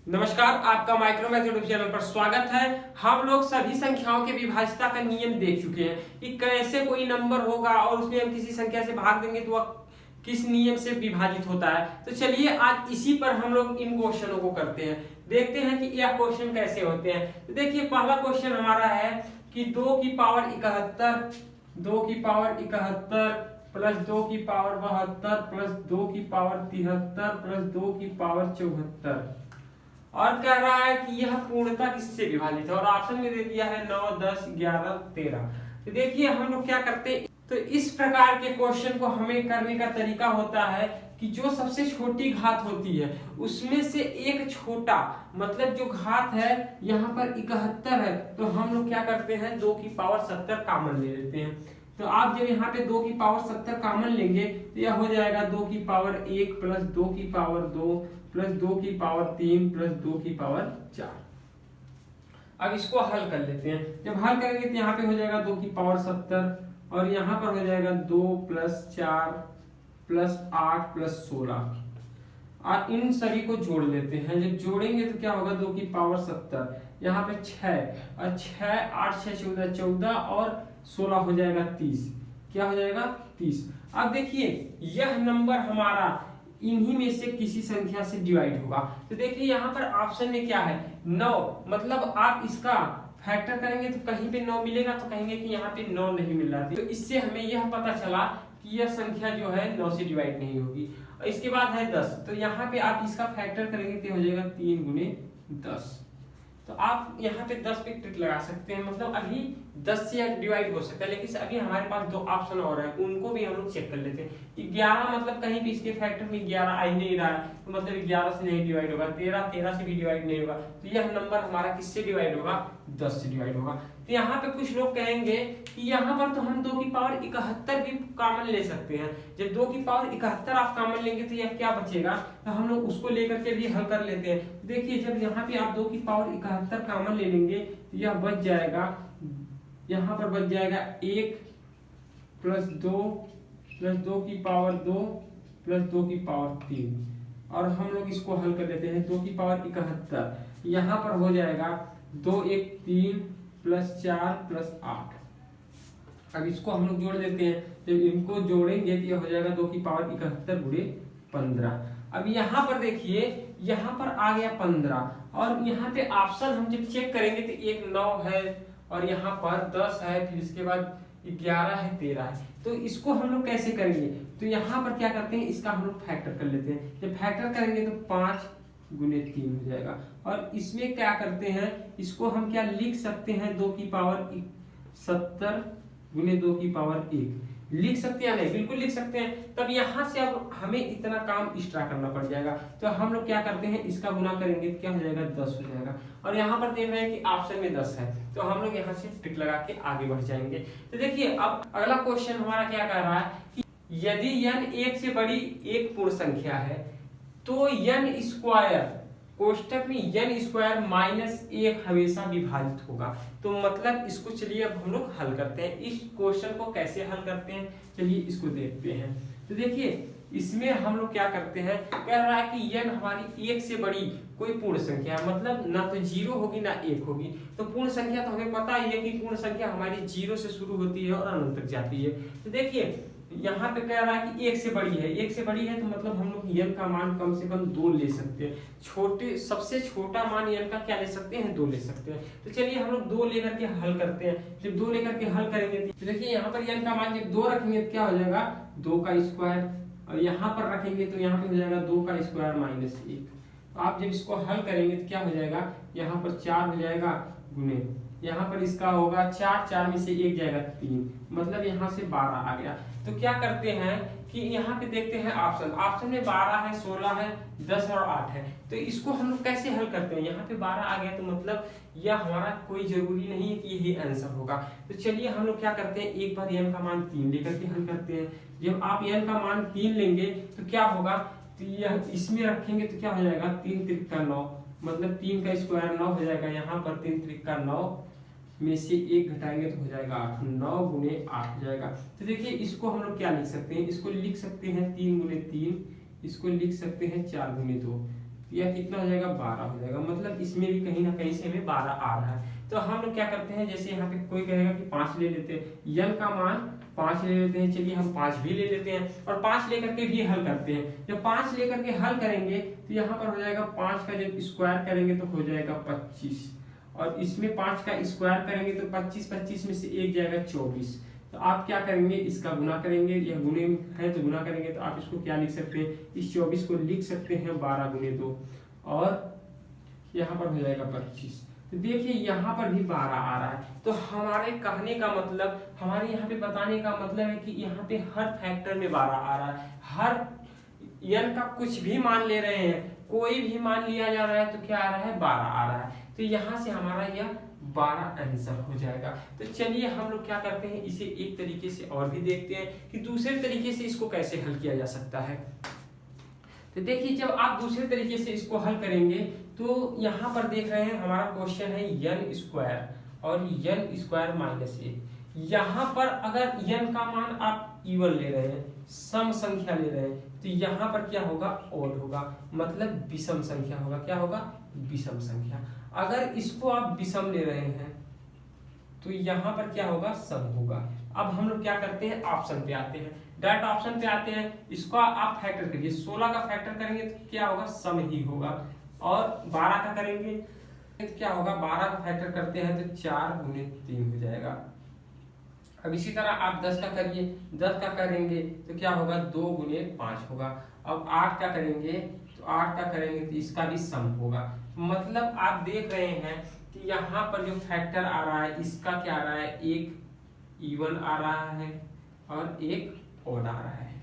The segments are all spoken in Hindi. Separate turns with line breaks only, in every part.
नमस्कार, आपका माइक्रो मैथ यूट्यूब चैनल पर स्वागत है। हम लोग सभी संख्याओं के विभाज्यता का नियम देख चुके हैं कि कैसे कोई नंबर होगा और उसमें हम किसी संख्या से भाग देंगे तो वह किस नियम से विभाजित होता है। तो चलिए आज इसी पर हम लोग इन क्वेश्चनों को करते हैं, देखते हैं कि यह क्वेश्चन कैसे होते हैं। तो देखिए पहला क्वेश्चन हमारा है कि 2 की पावर 71 प्लस 2 की पावर 72 प्लस 2 की पावर 73 प्लस 2 की पावर 74 और कह रहा है कि यह पूर्णता किससे विभाजित है और ऑप्शन में दे दिया है 9, 10, 11, 13। तो देखिए हम लोग क्या करते हैं, तो इस प्रकार के क्वेश्चन को हमें करने का तरीका होता है कि जो सबसे छोटी घात होती है उसमें से एक छोटा, मतलब जो घात है यहाँ पर 71 है, तो हम लोग क्या करते हैं 2 की पावर 70 कॉमन ले लेते हैं। तो आप जब यहाँ पे 2 की पावर 70 कॉमन लेंगे तो यह हो जाएगा 2 की पावर 1 प्लस 2 की पावर 2 प्लस 2 की पावर 3 प्लस 2 की पावर 4। अब इसको हल कर लेते हैं। जब हल करेंगे तो यहाँ पे हो जाएगा 2 की पावर 70 और यहाँ पर हो जाएगा 2 प्लस 4 प्लस 8 प्लस 16। और इन सभी को जोड़ लेते हैं। जब जोड़ेंगे तो क्या होगा 2 की पावर 70, यहाँ पे 6 और 6 8 6 14 14 और 16 हो जाएगा 30। क्या हो जाएगा 30। अब देखिए यह नंबर हमारा इन्हीं में से किसी संख्या से डिवाइड होगा। तो देखिए यहाँ पर ऑप्शन में क्या है 9, मतलब आप इसका फैक्टर करेंगे तो कहीं पे 9 मिलेगा तो कहेंगे कि यहाँ पे 9 नहीं मिल रहा। तो इससे हमें यह पता चला कि यह संख्या जो है 9 से डिवाइड नहीं होगी। और इसके बाद है 10, तो यहाँ पे आप इसका फैक्टर करेंगे तो हो जाएगा 3 गुने 10। तो आप यहाँ पे 10 पे ट्रिक लगा सकते हैं, मतलब अभी 10 से डिवाइड हो सकता है, लेकिन अभी हमारे पास 2 ऑप्शन और है, उनको भी हम लोग चेक कर लेते हैं। 11 मतलब कहीं भी इसके फैक्टर में 11 आ ही नहीं रहा है, तो मतलब 11 से नहीं डिवाइड होगा। 13 से भी डिवाइड नहीं होगा, तो यह नंबर हमारा किससे डिवाइड होगा 10 से डिवाइड होगा। तो यहाँ पे कुछ लोग कहेंगे कि यहाँ पर तो हम 2 की पावर 71 भी कॉमन ले सकते हैं। जब 2 की पावर 71 आप कॉमन लेंगे तो यह क्या बचेगा, तो हम लोग उसको लेकर के भी हल कर लेते हैं। देखिए जब यहाँ पे आप 2 की पावर 71 कॉमन ले लेंगे तो यह बच जाएगा, यहाँ पर बच जाएगा 1 प्लस 2 प्लस 2 की पावर 2 प्लस 2 की पावर 3। और हम लोग इसको हल कर लेते हैं। 2 की पावर 71 यहाँ पर हो जाएगा 2 1 3 प्लस 4 प्लस 8। अब इसको हम लोग जोड़ देते हैं। जब इनको जोड़ेंगे तो यह हो जाएगा 2 की पावर 71 गुणे 15। अब यहाँ पर देखिए यहाँ पर आ गया 15 और यहाँ पे ऑप्शन हम जब चेक करेंगे तो एक 9 है और यहाँ पर 10 है, फिर इसके बाद 11 है, 13 है। तो इसको हम लोग कैसे करेंगे, तो यहाँ पर क्या करते हैं इसका हम लोग फैक्टर कर लेते हैं। जब फैक्टर करेंगे तो 5 गुने 3 हो जाएगा। और इसमें क्या करते हैं, इसको हम क्या लिख सकते हैं 2 की पावर 70 गुने 2 की पावर 1 लिख सकते हैं, नहीं बिल्कुल लिख सकते हैं। तब यहाँ से अब हमें इतना काम एक्स्ट्रा करना पड़ जाएगा, तो हम लोग क्या करते हैं इसका गुना करेंगे तो क्या हो जाएगा 10 हो जाएगा। और यहाँ पर देख रहे हैं कि ऑप्शन में 10 है, तो हम लोग यहाँ से टिक लगा के आगे बढ़ जाएंगे। तो देखिए अब अगला क्वेश्चन हमारा क्या कह रहा है कि यदि n 1 से बड़ी एक पूर्ण संख्या है तो n स्क्वायर कोष्टक में n स्क्वायर माइनस 1 हमेशा विभाजित होगा। तो मतलब इसको चलिए अब हम लोग हल करते हैं। इस क्वेश्चन को कैसे हल करते हैं चलिए इसको देखते हैं। तो देखिए इसमें हम लोग क्या करते हैं, कह रहा है कि n हमारी 1 से बड़ी कोई पूर्ण संख्या है, मतलब ना तो 0 होगी ना 1 होगी। तो पूर्ण संख्या तो हमें पता ही है कि पूर्ण संख्या हमारी 0 से शुरू होती है और अनंत तक जाती है। तो देखिए यहाँ पे कह रहा है कि 1 से बड़ी है, 1 से बड़ी है तो मतलब हम लोग n का मान कम से कम 2 ले सकते हैं। छोटे सबसे छोटा मान n का क्या ले सकते हैं 2 ले सकते हैं। तो चलिए हम लोग 2 लेकर के हल करते हैं। जब 2 लेकर के हल करेंगे तो देखिए यहाँ पर n का मान जब 2 रखेंगे तो क्या हो जाएगा 2 का स्क्वायर, और यहाँ पर रखेंगे तो यहाँ पे हो जाएगा 2 का स्क्वायर माइनस 1। तो आप जब इसको हल करेंगे तो क्या हो जाएगा, यहाँ पर 4 हो जाएगा गुने, यहाँ पर इसका होगा 4, 4 में से 1 जाएगा 3, मतलब यहाँ से 12 आ गया। तो क्या करते हैं कि यहाँ पे देखते हैं ऑप्शन में 12 है, 16 है, 10 और 8 है। तो इसको हम लोग कैसे हल करते हैं, यहाँ पे 12 आ गया तो मतलब यह हमारा कोई जरूरी नहीं है कि यही आंसर होगा। तो चलिए हम लोग क्या करते हैं, एक बार n का मान 3 लेकर के हल करते हैं। जब आप n का मान 3 लेंगे तो क्या होगा, तो यह इसमें रखेंगे तो क्या हो जाएगा 3 त्रिक का 9, मतलब 3 का स्क्वायर 9 हो जाएगा। यहाँ पर 3 त्रिक का 9 में से 1 घटाएंगे तो हो जाएगा 8, 9 गुने 8 हो जाएगा। तो देखिए इसको हम लोग क्या लिख सकते हैं, इसको लिख सकते हैं 3 गुने 3, इसको लिख सकते हैं 4 गुने 2। तो यह कितना हो जाएगा 12 हो जाएगा। मतलब इसमें भी कहीं ना कहीं से हमें 12 आ रहा है। तो हम लोग क्या करते हैं, जैसे यहाँ पे कोई कहेगा कि 5 ले लेते हैं, n का मान 5 ले लेते हैं, चलिए हम 5 भी ले लेते हैं और 5 लेकर के भी हल करते हैं। जब 5 लेकर के हल करेंगे तो यहाँ पर हो जाएगा 5 का जब स्क्वायर करेंगे तो हो जाएगा 25, और इसमें 5 का स्क्वायर करेंगे तो 25 में से 1 जाएगा 24। तो आप क्या करेंगे, इसका गुना करेंगे, यह गुने है तो गुना करेंगे, तो आप इसको क्या लिख सकते हैं, इस 24 को लिख सकते हैं 12 गुने 2 और यहाँ पर हो जाएगा 25। तो देखिए यहाँ पर भी 12 आ रहा है। तो हमारे कहने का मतलब, हमारे यहाँ पे बताने का मतलब है कि यहाँ पे हर फैक्टर में 12 आ रहा है। हर n का कुछ भी मान ले रहे हैं, कोई भी मान लिया जा रहा है तो क्या आ रहा है, 12 आ रहा है। तो यहाँ से हमारा यह 12 आंसर हो जाएगा। तो चलिए हम लोग क्या करते हैं, इसे एक तरीके से और भी देखते हैं कि दूसरे तरीके से इसको कैसे हल किया जा सकता है। तो देखिए जब आप दूसरे तरीके से इसको हल करेंगे तो यहाँ पर देख रहे हैं हमारा क्वेश्चन है n स्क्वायर और n स्क्वायर माइनस 1। यहाँ पर अगर n का मान आप इवन ले रहे हैं, सम संख्या ले रहे हैं, तो यहाँ पर क्या होगा, ओड होगा, मतलब विषम संख्या होगा। क्या होगा, विषम संख्या। अगर इसको आप विषम ले रहे हैं तो यहाँ पर क्या होगा, सम होगा। अब हम लोग क्या करते हैं, ऑप्शन पे आते हैं, डायरेक्ट ऑप्शन पे आते हैं। इसको आप फैक्टर करिए, 16 का फैक्टर करेंगे तो क्या होगा, सम ही होगा, और 12 का करेंगे तो क्या होगा, 12 का फैक्टर करते हैं तो 4 गुने 3 हो जाएगा। अब इसी तरह आप 10 का करिए, 10 का करेंगे तो क्या होगा, 2 गुने 5 होगा। अब 8 का करेंगे तो 8 का करेंगे तो इसका भी सम होगा। मतलब आप देख रहे हैं कि यहाँ पर जो फैक्टर आ रहा है इसका क्या आ रहा है, एक इवन आ रहा है और एक ओड आ रहा है।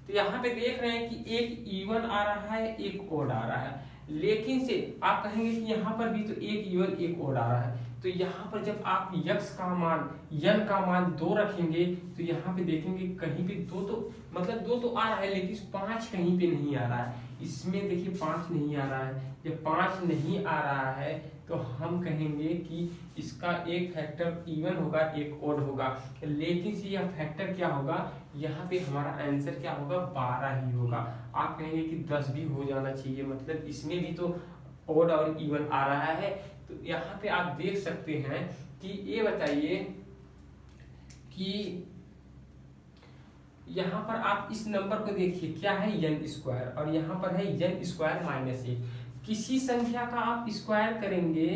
तो यहाँ पे देख रहे हैं कि एक इवन आ रहा है, एक ओड आ रहा है, लेकिन से आप कहेंगे कि यहाँ पर भी तो एक इवन एक ओड आ रहा है। तो यहाँ पर जब आप यक्स का मान, n का मान 2 रखेंगे तो यहाँ पे देखेंगे कहीं पे 2 तो मतलब 2 तो आ रहा है, लेकिन 5 कहीं पे नहीं आ रहा है। इसमें देखिए 5 नहीं आ रहा है। जब 5 नहीं आ रहा है तो हम कहेंगे कि इसका एक फैक्टर इवन होगा, एक ओड होगा, लेकिन से यह फैक्टर क्या होगा, यहाँ पे हमारा आंसर क्या होगा, 12 ही होगा। आप कहेंगे कि 10 भी हो जाना चाहिए, मतलब इसमें भी तो ओड और इवन आ रहा है। तो यहाँ पे आप देख सकते हैं कि ये बताइए कि यहाँ पर आप इस नंबर को देखिए, क्या है, n स्क्वायर, और यहाँ पर है n स्क्वायर माइनस 1। किसी संख्या का आप स्क्वायर करेंगे,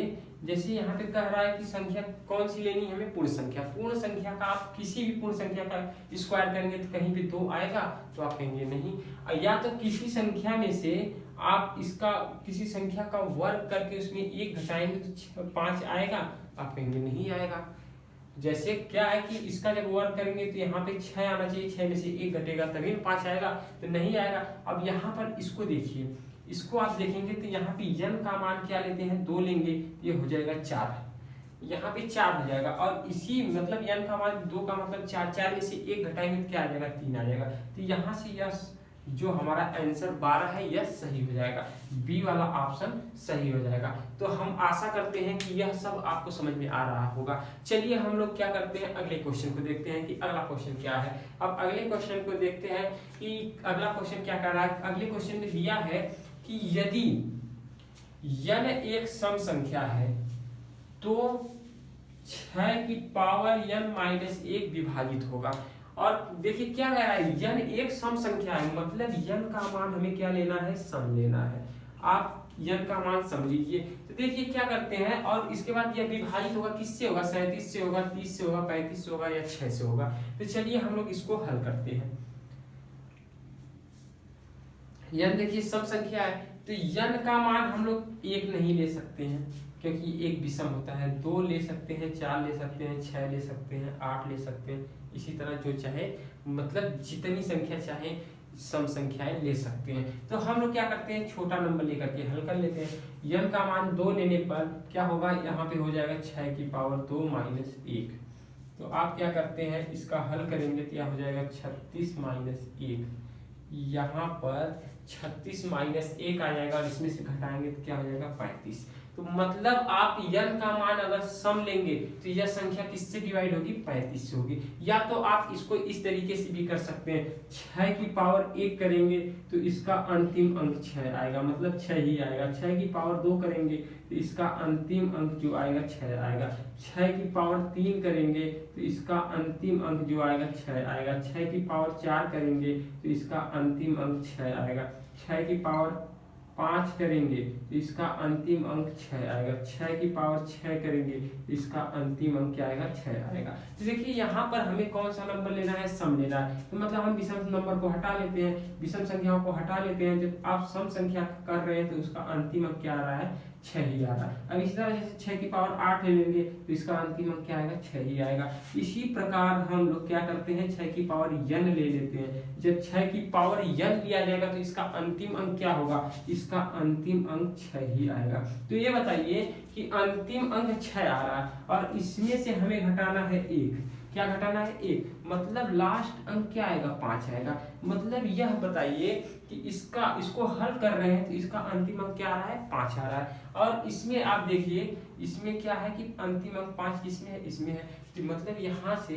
जैसे यहाँ पे कह रहा है कि संख्या कौन सी लेनी है हमें, पूर्ण संख्या। पूर्ण संख्या का आप किसी भी पूर्ण संख्या का स्क्वायर करेंगे तो कहीं पे 2 आएगा, तो आप कहेंगे नहीं। या तो किसी संख्या में से आप इसका किसी संख्या का वर्ग करके उसमें 1 घटाएंगे तो 5 आएगा, आप कहेंगे नहीं आएगा। जैसे क्या है कि इसका जब वर्ग करेंगे तो यहाँ पे 6 आना चाहिए, 6 में से 1 घटेगा तभी 5 आएगा, तो नहीं आएगा। अब यहाँ पर इसको देखिए, इसको आप देखेंगे तो यहाँ पे n का मान क्या लेते हैं, 2 लेंगे, ये हो जाएगा 4, यहाँ पे 4 हो जाएगा, और इसी मतलब n का मान 2 का मतलब 4, 4 में से 1 घटाएंगे तो क्या आ जाएगा, 3 आ जाएगा। तो यहाँ से यह जो हमारा आंसर 12 है यह सही हो जाएगा, बी वाला ऑप्शन सही हो जाएगा। तो हम आशा करते हैं कि यह सब आपको समझ में आ रहा होगा। चलिए हम लोग क्या करते हैं, अगले क्वेश्चन को देखते हैं कि अगला क्वेश्चन क्या है। अब अगले क्वेश्चन को देखते हैं कि अगला क्वेश्चन क्या कर रहा है। अगले क्वेश्चन में दिया है कि यदि n एक सम संख्या है तो 6 की पावर n माइनस 1 विभाजित होगा। और देखिए क्या कह रहा है, n एक सम संख्या है, मतलब n का मान हमें क्या लेना है, सम लेना है। आप n का मान सम लीजिए। तो देखिए क्या करते हैं, और इसके बाद यह विभाजित होगा, किससे होगा, 37 से होगा, 30 से होगा, 35 से होगा या 6 से होगा। तो चलिए हम लोग इसको हल करते हैं। n देखिए सम संख्या है, तो n का मान हम लोग 1 नहीं ले सकते हैं क्योंकि एक विषम होता है, 2 ले सकते हैं, 4 ले सकते हैं, 6 ले सकते हैं, 8 ले सकते हैं, इसी तरह जो चाहे मतलब जितनी संख्या चाहे सम संख्याएं ले सकते हैं। तो हम लोग क्या करते हैं, छोटा नंबर लेकर के हल कर लेते हैं। n का मान 2 लेने पर क्या होगा, यहाँ पे हो जाएगा 6 की पावर 2 माइनस 1। तो आप क्या करते हैं, इसका हल करेंगे तो क्या हो जाएगा, 36 माइनस 1। यहाँ पर 36 माइनस 1 आ जाएगा और इसमें से घटाएंगे तो क्या हो जाएगा, 35। तो मतलब आप n का मान अगर सम लेंगे तो यह संख्या किससे डिवाइड होगी, 35 से होगी। या तो आप इसको इस तरीके से भी कर सकते हैं, 6 की पावर 1 करेंगे तो इसका अंतिम अंक 6 आएगा, मतलब 6 ही आएगा। 6 की पावर 2 करेंगे तो इसका अंतिम अंक जो आएगा 6 आएगा। 6 की पावर 3 करेंगे तो इसका अंतिम अंक जो आएगा 6 आएगा। 6 की पावर 4 करेंगे तो इसका अंतिम अंक 6 आएगा। 6 की पावर 5 करेंगे तो इसका अंतिम अंक 6 आएगा। 6 की पावर 6 करेंगे तो इसका अंतिम अंक क्या आएगा, 6 आएगा। तो देखिए यहाँ पर हमें कौन सा नंबर लेना है, सम लेना है। तो मतलब हम विषम नंबर को हटा लेते हैं, विषम संख्याओं को हटा लेते हैं। जब आप सम संख्या कर रहे हैं तो उसका अंतिम अंक क्या आ रहा है, 6 ही आ रहा है। अब इसी तरह जैसे 6 की पावर 8 ले लेंगे तो इसका अंतिम अंक क्या आएगा, 6 ही आएगा। इसी प्रकार हम लोग क्या करते हैं, 6 की पावर n ले लेते हैं। जब 6 की पावर n लिया जाएगा तो इसका अंतिम अंक क्या होगा, इसका अंतिम अंक 6 ही आएगा। तो ये बताइए कि अंतिम अंक 6 आ रहा है और इसमें से हमें घटाना है 1। क्या घटाना है, 1, मतलब लास्ट अंक क्या आएगा, 5 आएगा। मतलब यह बताइए कि इसको हल कर रहे हैं तो इसका अंतिम अंक क्या आ रहा है, 5 आ रहा है। और इसमें आप देखिए, इसमें क्या है कि अंतिम अंक 5 किसमें है, इसमें है। तो मतलब यहाँ से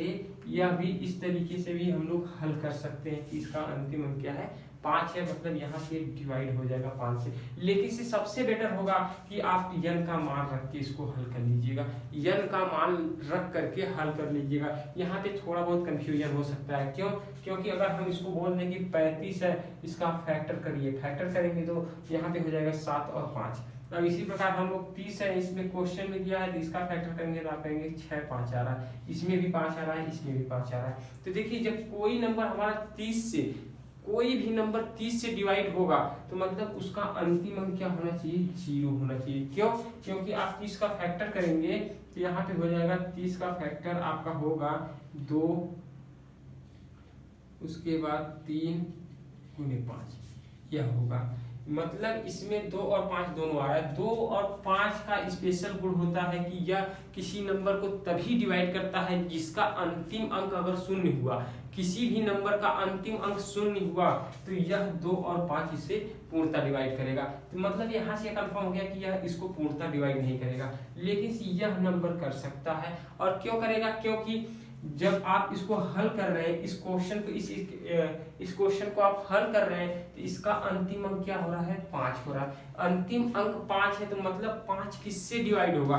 यह भी इस तरीके से भी हम लोग हल कर सकते हैं कि इसका अंतिम अंक क्या है, 5 है। मतलब यहाँ से डिवाइड हो जाएगा 5 से। लेकिन इससे सबसे बेटर होगा कि आप n का मान रख के इसको हल कर लीजिएगा। n का मान रख करके हल कर लीजिएगा। यहाँ पे थोड़ा बहुत कंफ्यूजन हो सकता है, क्यों, क्योंकि अगर हम इसको बोल दें कि 35 है, इसका फैक्टर करिए, फैक्टर करेंगे तो यहाँ पे हो जाएगा 7 और 5। अब इसी प्रकार हम लोग 30 है, इसमें क्वेश्चन में दिया है तो इसका फैक्टर करेंगे तो आप कहेंगे 6 5 आ रहा है, इसमें भी 5 आ रहा है, इसमें भी 5 आ रहा है। तो देखिए जब कोई नंबर हमारा 30 से, कोई भी नंबर 30 से डिवाइड होगा तो मतलब उसका अंतिम अंक क्या होना चाहिए, 0 होना चाहिए। क्यों, क्योंकि आप 30 का फैक्टर करेंगे तो यहाँ पे हो जाएगा 30 का फैक्टर आपका होगा 2, उसके बाद 3 × 5 यह होगा। मतलब इसमें 2 और 5 दोनों आ रहा है। 2 और 5 का स्पेशल गुण होता है कि यह किसी नंबर को तभी डिवाइड करता है जिसका अंतिम अंक अगर शून्य हुआ। किसी भी नंबर का अंतिम अंक शून्य हुआ तो यह 2 और 5 इसे पूर्णतः डिवाइड करेगा। तो मतलब यहाँ से कंफर्म हो गया कि यह इसको पूर्णतः डिवाइड नहीं करेगा, लेकिन यह नंबर कर सकता है। और क्यों करेगा, क्योंकि जब आप इसको हल कर रहे हैं, इस क्वेश्चन को इस क्वेश्चन को आप हल कर रहे हैं तो इसका अंतिम अंक क्या हो रहा है, 5 हो रहा है। अंतिम अंक 5 है तो मतलब 5 किससे डिवाइड होगा,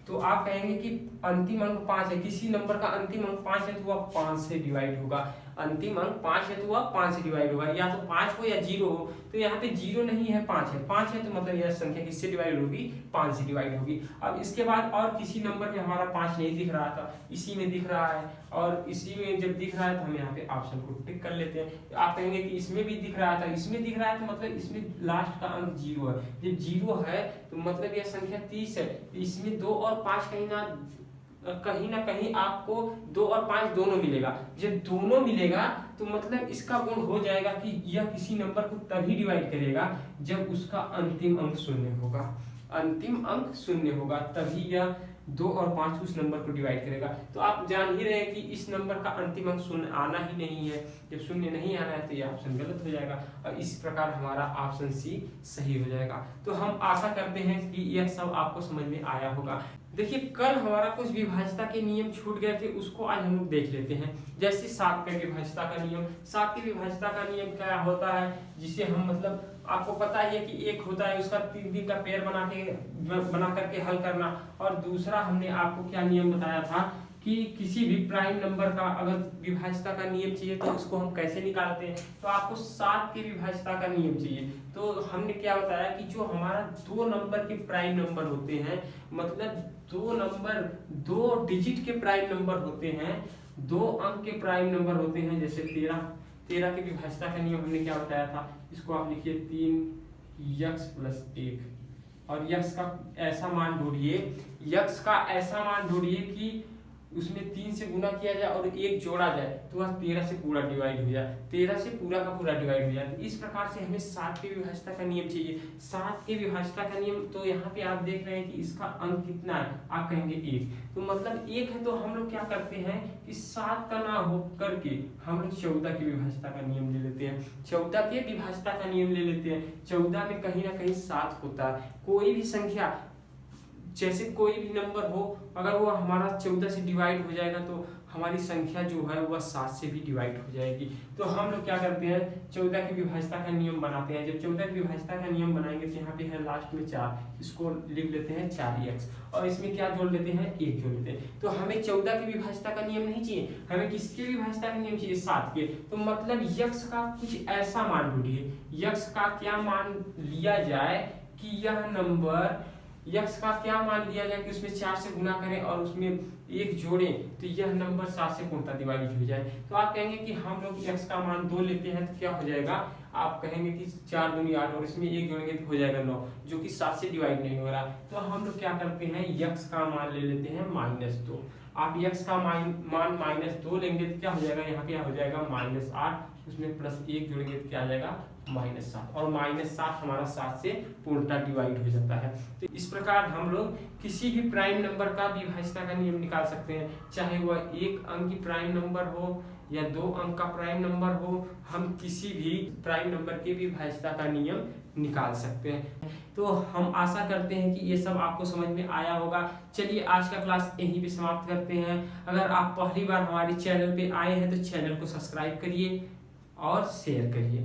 तो आप कहेंगे कि अंतिम अंक 5 है, किसी नंबर का अंतिम अंक 5 है तो वह 5 से डिवाइड होगा। अंतिम अंक 5 है तो वह 5 से डिवाइड होगा, या तो 5 हो या 0 हो। तो यहाँ पे 0 नहीं है, 5 है। 5 है तो मतलब यह संख्या किससे डिवाइड होगी, 5 से डिवाइड होगी। अब इसके बाद और किसी नंबर में हमारा 5 नहीं दिख रहा था, इसी में दिख रहा है, और इसी में जब दिख रहा है तो हम यहाँ पे ऑप्शन को टिक कर लेते हैं। तो आप कहेंगे कि इसमें भी दिख रहा था, इसमें दिख रहा है तो मतलब इसमें लास्ट का अंक 0 है। जब 0 है तो मतलब यह संख्या 30 है। इसमें 2 और 5 कहीं ना कहीं आपको 2 और 5 दोनों मिलेगा। जब दोनों मिलेगा तो मतलब इसका गुण हो जाएगा कि यह किसी नंबर को तभी डिवाइड करेगा जब उसका अंतिम अंक 0 होगा। अंतिम अंक 0 होगा तभी यह 2 और 5 उस नंबर को डिवाइड करेगा। तो आप जान ही रहे हैं कि इस नंबर का अंतिम अंक 0 आना ही नहीं है। जब 0 नहीं आना है तो यह ऑप्शन गलत हो जाएगा, और इस प्रकार हमारा ऑप्शन सी सही हो जाएगा। तो हम आशा करते हैं कि यह सब आपको समझ में आया होगा। देखिए कल हमारा कुछ विभाज्यता के नियम छूट गए थे, उसको आज हम लोग देख लेते हैं। जैसे 7 के विभाज्यता का नियम। 7 के विभाज्यता का नियम क्या होता है, जिसे हम मतलब आपको पता ही है कि एक होता है उसका 3 का पेयर बना करके हल करना, और दूसरा हमने आपको क्या नियम बताया था कि किसी भी प्राइम नंबर का अगर विभाज्यता का नियम चाहिए तो उसको हम कैसे निकालते हैं। तो आपको 7 के विभाज्यता का नियम चाहिए। तो हमने क्या बताया कि जो हमारा 2 नंबर के प्राइम नंबर होते हैं, मतलब 2 नंबर 2 डिजिट के प्राइम नंबर होते हैं, 2 अंक के प्राइम नंबर होते हैं। जैसे 13 के विभाज्यता का नियम हमने क्या बताया था, इसको आप लिखिए 3x + 1, और यक्स का ऐसा मान ढूंढिए कि उसमें 3 से गुना किया जाए और 1 जोड़ा जाए तो वह 13 से पूरा डिवाइड हो जाए, 13 से पूरा का पूरा डिवाइड हो जाए। इस प्रकार से हमें 7 के विभाज्यता का नियम चाहिए। 7 के विभाज्यता का नियम, तो यहाँ पे आप देख रहे हैं कि इसका अंक कितना है, आप कहेंगे 1, तो मतलब 1 है। तो हम लोग क्या करते हैं कि 7 का ना हो करके हम लोग 14 के विभाज्यता का नियम ले लेते हैं। 14 के विभाज्यता का नियम ले लेते हैं। 14 में कहीं ना कहीं 7 होता है। कोई भी संख्या जैसे कोई भी नंबर हो, अगर वो हमारा 14 से डिवाइड हो जाएगा तो हमारी संख्या जो है वह 7 से भी डिवाइड हो जाएगी। तो हम लोग क्या करते हैं, 14 की विभाज्यता का नियम बनाते हैं। जब 14 की विभाज्यता का नियम बनाएंगे तो यहाँ पे है लास्ट में 4, इसको लिख लेते हैं 4x, और इसमें क्या जोड़ लेते हैं, 1 जोड़ लेते हैं। तो हमें 14 की विभाज्यता का नियम नहीं चाहिए, हमें किसकी विभाज्यता का नियम चाहिए, 7 के। तो मतलब यक्स का कुछ ऐसा मान ढूंढिए, यक्स का क्या मान लिया जाए कि यह नंबर, यक्स का क्या मान लिया जाए कि उसमें 4 से गुना करें और उसमें 1 जोड़ें तो यह नंबर 7 से पूर्णतः डिवाइड हो जाए। तो आप कहेंगे कि हम लोग यक्स का मान 2 लेते हैं तो क्या हो जाएगा, आप कहेंगे कि 4 दूनी 8 और इसमें 1 जोड़ेंगे तो हो जाएगा 9, जो कि 7 से डिवाइड नहीं हो रहा। तो हम लोग क्या करते हैं, यक्स का मान ले लेते हैं -2। आप यक्स का मान -2 लेंगे तो क्या हो जाएगा, यहाँ पे हो जाएगा -8, उसमें +1 जोड़ेंगे तो क्या आ जाएगा, -7, और -7 हमारा 7 से पूर्णतः डिवाइड हो जाता है। तो इस प्रकार हम लोग किसी भी प्राइम नंबर का विभाज्यता का नियम निकाल सकते हैं, चाहे वह 1 अंक की प्राइम नंबर हो या 2 अंक का प्राइम नंबर हो, हम किसी भी प्राइम नंबर के विभाज्यता का नियम निकाल सकते हैं। तो हम आशा करते हैं कि ये सब आपको समझ में आया होगा। चलिए आज का क्लास यहीं पे समाप्त करते हैं। अगर आप पहली बार हमारे चैनल पे आए हैं तो चैनल को सब्सक्राइब करिए और शेयर करिए।